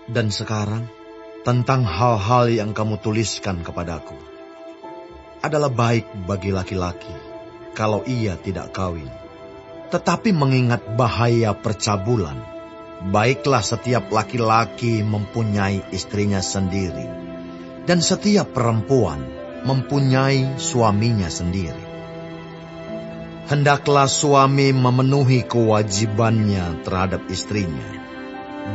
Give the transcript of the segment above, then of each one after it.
Dan sekarang, tentang hal-hal yang kamu tuliskan kepadaku, adalah baik bagi laki-laki kalau ia tidak kawin. Tetapi mengingat bahaya percabulan, baiklah setiap laki-laki mempunyai istrinya sendiri, dan setiap perempuan mempunyai suaminya sendiri. Hendaklah suami memenuhi kewajibannya terhadap istrinya.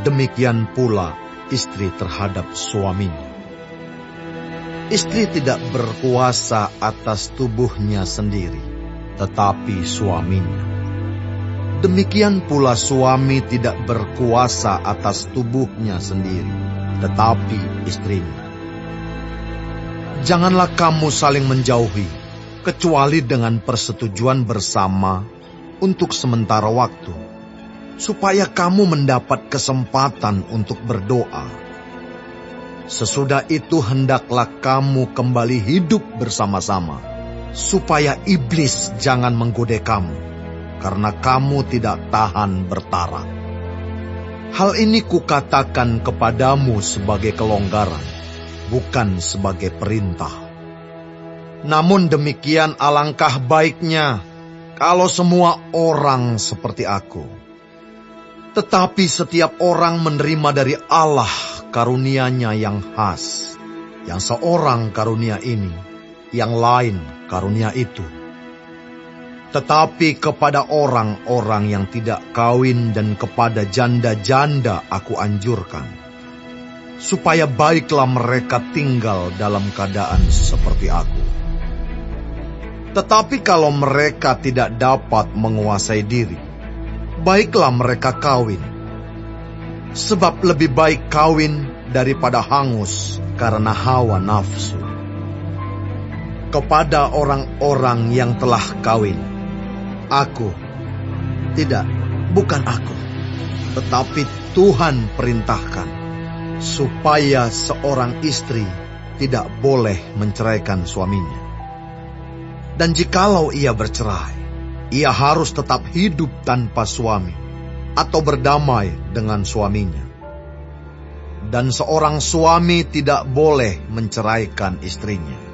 Demikian pula istri terhadap suaminya. Istri tidak berkuasa atas tubuhnya sendiri, tetapi suaminya. Demikian pula suami tidak berkuasa atas tubuhnya sendiri, tetapi istrinya. Janganlah kamu saling menjauhi, kecuali dengan persetujuan bersama untuk sementara waktu, supaya kamu mendapat kesempatan untuk berdoa. Sesudah itu hendaklah kamu kembali hidup bersama-sama, supaya iblis jangan menggoda kamu, karena kamu tidak tahan bertarak. Hal ini kukatakan kepadamu sebagai kelonggaran, bukan sebagai perintah. Namun demikian alangkah baiknya kalau semua orang seperti aku. Tetapi setiap orang menerima dari Allah karunia-Nya yang khas. Yang seorang karunia ini, yang lain karunia itu. Tetapi kepada orang-orang yang tidak kawin dan kepada janda-janda aku anjurkan, supaya baiklah mereka tinggal dalam keadaan seperti aku. Tetapi kalau mereka tidak dapat menguasai diri, baiklah mereka kawin. Sebab lebih baik kawin daripada hangus karena hawa nafsu. Kepada orang-orang yang telah kawin, bukan aku, tetapi Tuhan perintahkan, supaya seorang istri tidak boleh menceraikan suaminya. Dan jikalau ia bercerai, ia harus tetap hidup tanpa suami, atau berdamai dengan suaminya. Dan seorang suami tidak boleh menceraikan istrinya.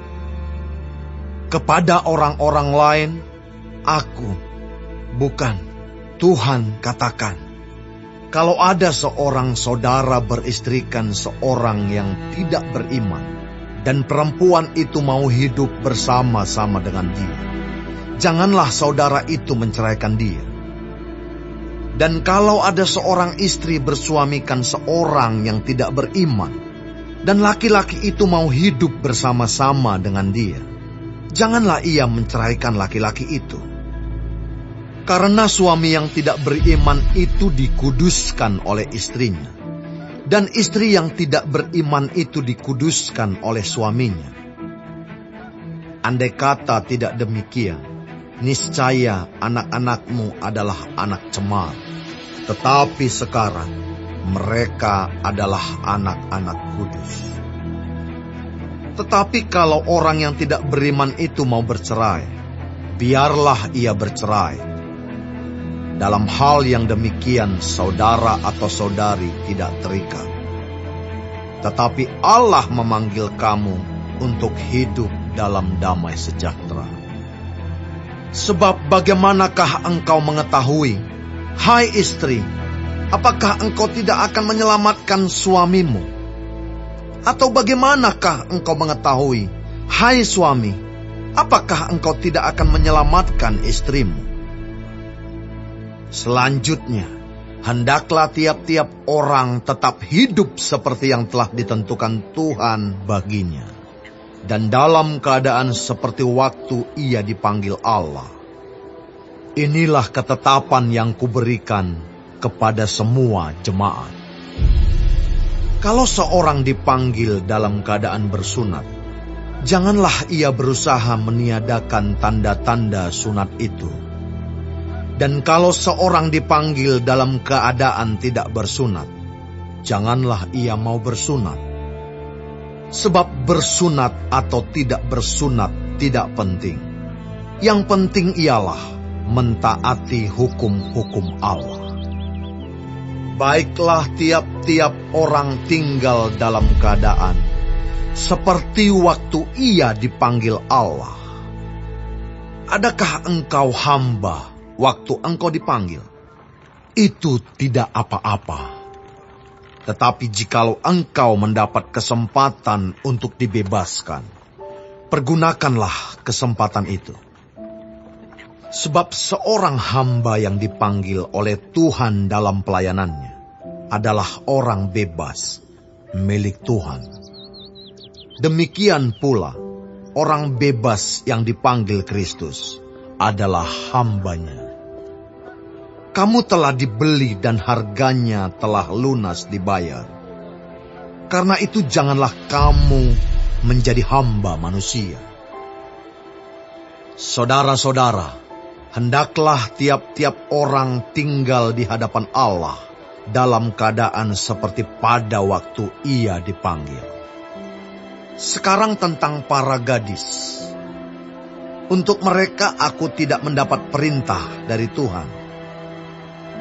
Kepada orang-orang lain, bukan Tuhan katakan, kalau ada seorang saudara beristrikan seorang yang tidak beriman, dan perempuan itu mau hidup bersama-sama dengan dia, janganlah saudara itu menceraikan dia. Dan kalau ada seorang istri bersuamikan seorang yang tidak beriman, dan laki-laki itu mau hidup bersama-sama dengan dia, janganlah ia menceraikan laki-laki itu. Karena suami yang tidak beriman itu dikuduskan oleh istrinya, dan istri yang tidak beriman itu dikuduskan oleh suaminya. Andai kata tidak demikian, niscaya anak-anakmu adalah anak cemar, tetapi sekarang mereka adalah anak-anak kudus. Tetapi kalau orang yang tidak beriman itu mau bercerai, biarlah ia bercerai. Dalam hal yang demikian, saudara atau saudari tidak terikat. Tetapi Allah memanggil kamu untuk hidup dalam damai sejahtera. Sebab bagaimanakah engkau mengetahui, hai istri, apakah engkau tidak akan menyelamatkan suamimu? Atau bagaimanakah engkau mengetahui, hai suami, apakah engkau tidak akan menyelamatkan istrimu? Selanjutnya, hendaklah tiap-tiap orang tetap hidup seperti yang telah ditentukan Tuhan baginya, dan dalam keadaan seperti waktu ia dipanggil Allah. Inilah ketetapan yang kuberikan kepada semua jemaat. Kalau seorang dipanggil dalam keadaan bersunat, janganlah ia berusaha meniadakan tanda-tanda sunat itu. Dan kalau seorang dipanggil dalam keadaan tidak bersunat, janganlah ia mau bersunat. Sebab bersunat atau tidak bersunat tidak penting. Yang penting ialah mentaati hukum-hukum Allah. Baiklah tiap-tiap orang tinggal dalam keadaan seperti waktu ia dipanggil Allah. Adakah engkau hamba waktu engkau dipanggil? Itu tidak apa-apa. Tetapi jikalau engkau mendapat kesempatan untuk dibebaskan, pergunakanlah kesempatan itu. Sebab seorang hamba yang dipanggil oleh Tuhan dalam pelayanannya adalah orang bebas, milik Tuhan. Demikian pula, orang bebas yang dipanggil Kristus adalah hambanya. Kamu telah dibeli dan harganya telah lunas dibayar. Karena itu janganlah kamu menjadi hamba manusia. Saudara-saudara, hendaklah tiap-tiap orang tinggal di hadapan Allah dalam keadaan seperti pada waktu ia dipanggil. Sekarang tentang para gadis. Untuk mereka aku tidak mendapat perintah dari Tuhan.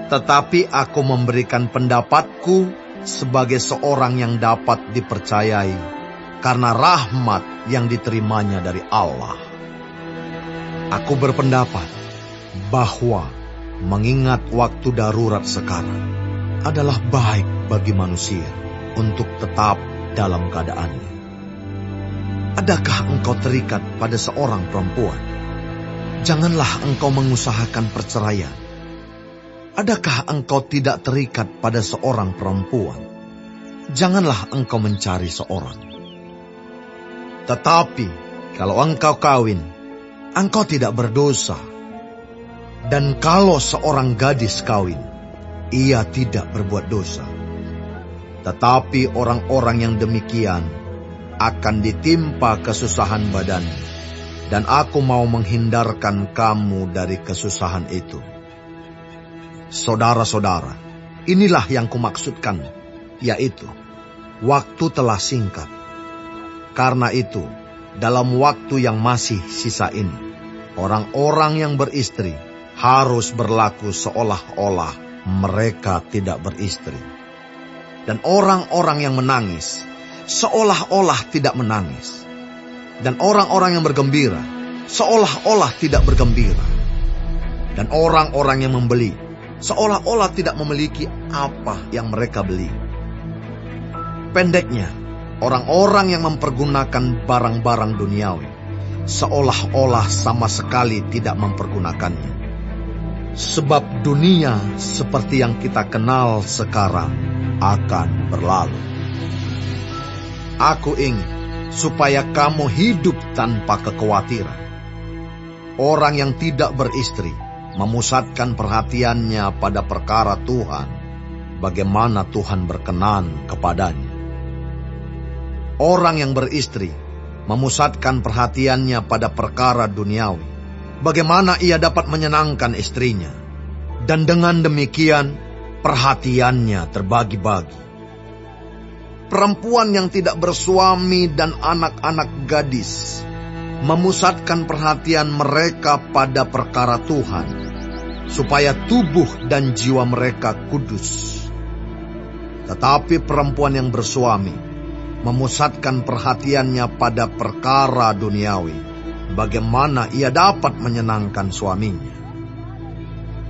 Tetapi aku memberikan pendapatku sebagai seorang yang dapat dipercayai karena rahmat yang diterimanya dari Allah. Aku berpendapat bahwa mengingat waktu darurat sekarang adalah baik bagi manusia untuk tetap dalam keadaannya. Adakah engkau terikat pada seorang perempuan? Janganlah engkau mengusahakan perceraian. Adakah engkau tidak terikat pada seorang perempuan? Janganlah engkau mencari seorang. Tetapi kalau engkau kawin, engkau tidak berdosa. Dan kalau seorang gadis kawin, ia tidak berbuat dosa. Tetapi orang-orang yang demikian akan ditimpa kesusahan badan, dan aku mau menghindarkan kamu dari kesusahan itu. Saudara-saudara, inilah yang kumaksudkan, yaitu waktu telah singkat. Karena itu, dalam waktu yang masih sisa ini, orang-orang yang beristri harus berlaku seolah-olah mereka tidak beristri. Dan orang-orang yang menangis seolah-olah tidak menangis. Dan orang-orang yang bergembira seolah-olah tidak bergembira. Dan orang-orang yang membeli seolah-olah tidak memiliki apa yang mereka beli. Pendeknya, orang-orang yang mempergunakan barang-barang duniawi seolah-olah sama sekali tidak mempergunakannya. Sebab dunia seperti yang kita kenal sekarang akan berlalu. Aku ingin supaya kamu hidup tanpa kekhawatiran. Orang yang tidak beristri memusatkan perhatiannya pada perkara Tuhan, bagaimana Tuhan berkenan kepadanya. Orang yang beristri memusatkan perhatiannya pada perkara duniawi, bagaimana ia dapat menyenangkan istrinya. Dan dengan demikian, perhatiannya terbagi-bagi. Perempuan yang tidak bersuami dan anak-anak gadis memusatkan perhatian mereka pada perkara Tuhan, supaya tubuh dan jiwa mereka kudus. Tetapi perempuan yang bersuami memusatkan perhatiannya pada perkara duniawi, bagaimana ia dapat menyenangkan suaminya.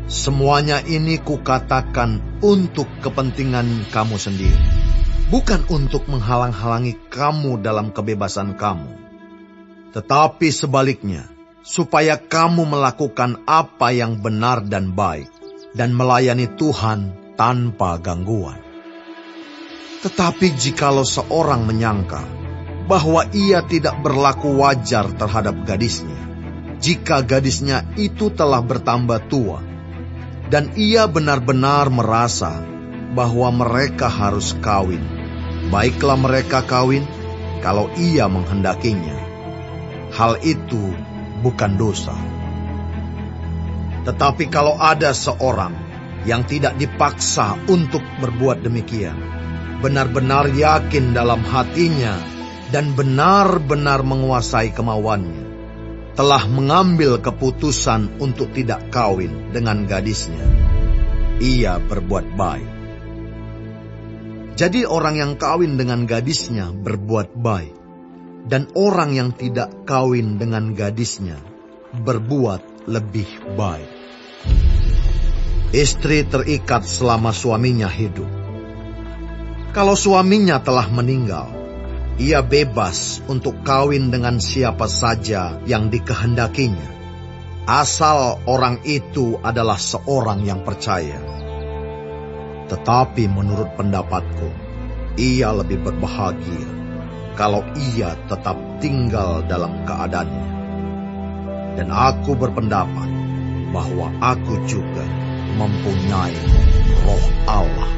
Semuanya ini kukatakan untuk kepentingan kamu sendiri, bukan untuk menghalang-halangi kamu dalam kebebasan kamu, tetapi sebaliknya, supaya kamu melakukan apa yang benar dan baik, dan melayani Tuhan tanpa gangguan. Tetapi jikalau seorang menyangka bahwa ia tidak berlaku wajar terhadap gadisnya, jika gadisnya itu telah bertambah tua, dan ia benar-benar merasa bahwa mereka harus kawin, baiklah mereka kawin kalau ia menghendakinya. Hal itu bukan dosa. Tetapi kalau ada seorang yang tidak dipaksa untuk berbuat demikian, benar-benar yakin dalam hatinya dan benar-benar menguasai kemauannya, telah mengambil keputusan untuk tidak kawin dengan gadisnya, ia berbuat baik. Jadi orang yang kawin dengan gadisnya berbuat baik, dan orang yang tidak kawin dengan gadisnya berbuat lebih baik. Istri terikat selama suaminya hidup. Kalau suaminya telah meninggal, ia bebas untuk kawin dengan siapa saja yang dikehendakinya, asal orang itu adalah seorang yang percaya. Tetapi menurut pendapatku, ia lebih berbahagia kalau ia tetap tinggal dalam keadaannya. Dan aku berpendapat bahwa aku juga mempunyai Roh Allah.